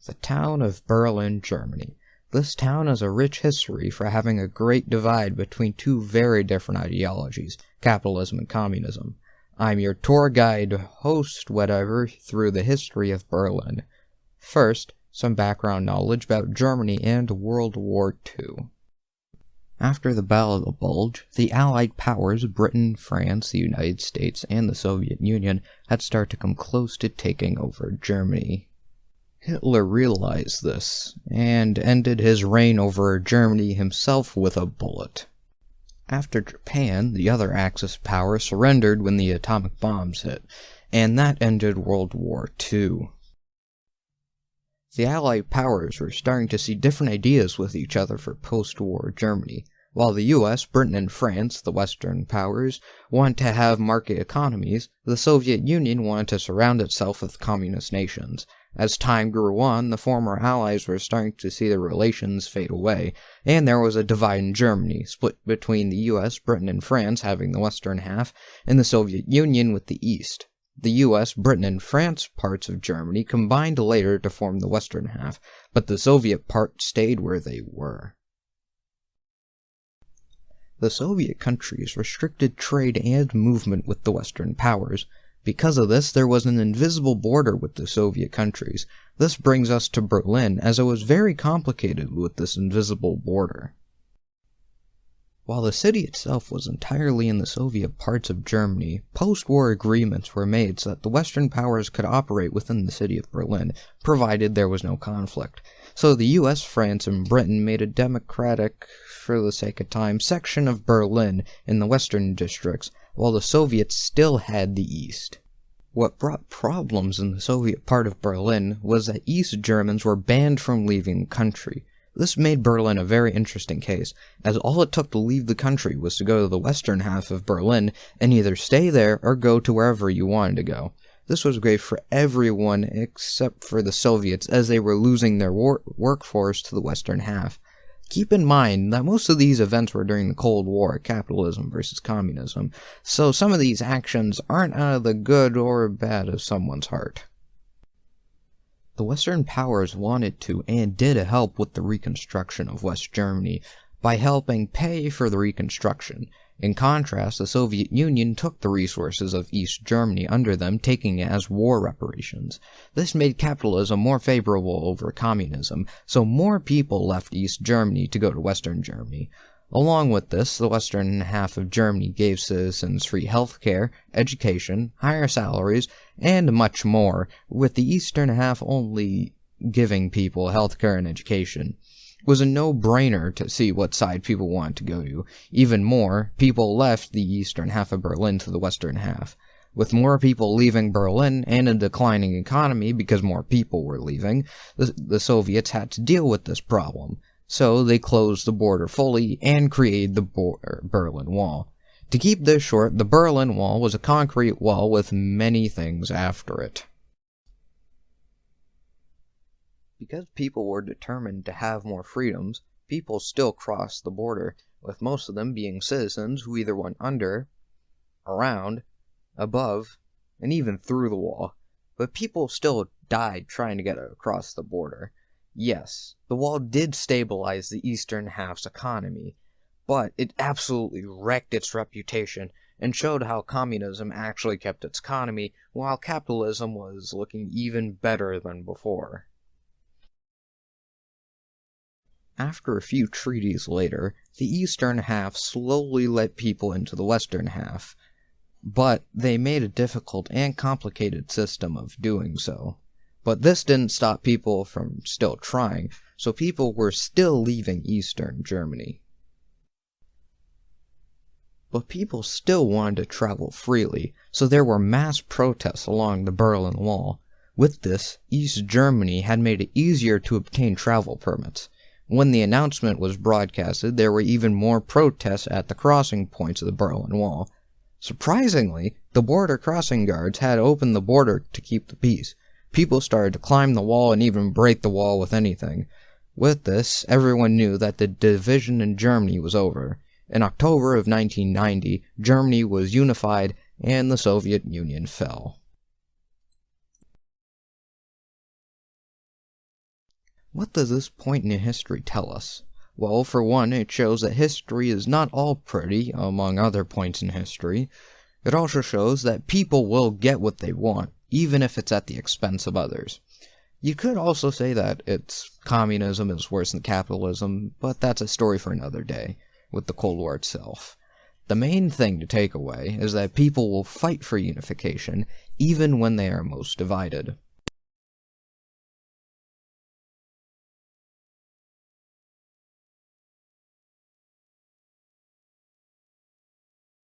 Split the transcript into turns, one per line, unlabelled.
The town of Berlin, Germany. This town has a rich history for having a great divide between two very different ideologies, capitalism and communism. I'm your tour guide, host, whatever, through the history of Berlin. First, some background knowledge about Germany and World War II. After the Battle of the Bulge, the Allied powers, Britain, France, the United States, and the Soviet Union, had started to come close to taking over Germany. Hitler realized this, and ended his reign over Germany himself with a bullet. After Japan, the other Axis power, surrendered when the atomic bombs hit, and that ended World War II. The Allied powers were starting to see different ideas with each other for post-war Germany. While the US, Britain, and France, the Western powers, wanted to have market economies, the Soviet Union wanted to surround itself with communist nations. As time grew on, the former allies were starting to see their relations fade away, and there was a divide in Germany, split between the US, Britain, and France having the western half, and the Soviet Union with the east. The US, Britain, and France parts of Germany combined later to form the western half, but the Soviet part stayed where they were. The Soviet countries restricted trade and movement with the Western powers. Because of this, there was an invisible border with the Soviet countries. This brings us to Berlin, as it was very complicated with this invisible border. While the city itself was entirely in the Soviet parts of Germany, post-war agreements were made so that the Western powers could operate within the city of Berlin, provided there was no conflict. So the US, France, and Britain made a democratic, for the sake of time, section of Berlin in the western districts, while the Soviets still had the east. What brought problems in the Soviet part of Berlin was that East Germans were banned from leaving the country. This made Berlin a very interesting case, as all it took to leave the country was to go to the western half of Berlin and either stay there or go to wherever you wanted to go. This was great for everyone except for the Soviets, as they were losing their workforce to the western half. Keep in mind that most of these events were during the Cold War, capitalism versus communism, so some of these actions aren't out of the good or bad of someone's heart. The Western powers wanted to and did help with the reconstruction of West Germany by helping pay for the reconstruction. In contrast, the Soviet Union took the resources of East Germany under them, taking it as war reparations. This made capitalism more favorable over communism, so more people left East Germany to go to Western Germany. Along with this, the western half of Germany gave citizens free healthcare, education, higher salaries, and much more, with the eastern half only giving people healthcare and education. It was a no-brainer to see what side people wanted to go to. Even more, people left the eastern half of Berlin to the western half. With more people leaving Berlin and a declining economy because more people were leaving, the Soviets had to deal with this problem. So they closed the border fully and created the Berlin Wall. To keep this short, the Berlin Wall was a concrete wall with many things after it. Because people were determined to have more freedoms, people still crossed the border, with most of them being citizens who either went under, around, above, and even through the wall. But people still died trying to get across the border. Yes, the wall did stabilize the eastern half's economy, but it absolutely wrecked its reputation and showed how communism actually kept its economy, while capitalism was looking even better than before. After a few treaties later, the eastern half slowly let people into the western half, but they made a difficult and complicated system of doing so. But this didn't stop people from still trying, so people were still leaving Eastern Germany. But people still wanted to travel freely, so there were mass protests along the Berlin Wall. With this, East Germany had made it easier to obtain travel permits. When the announcement was broadcasted, there were even more protests at the crossing points of the Berlin Wall. Surprisingly, the border crossing guards had opened the border to keep the peace. People started to climb the wall and even break the wall with anything. With this, everyone knew that the division in Germany was over. In October of 1990, Germany was unified and the Soviet Union fell. What does this point in history tell us? Well, for one, it shows that history is not all pretty, among other points in history. It also shows that people will get what they want, even if it's at the expense of others. You could also say that communism is worse than capitalism, but that's a story for another day, with the Cold War itself. The main thing to take away is that people will fight for unification, even when they are most divided.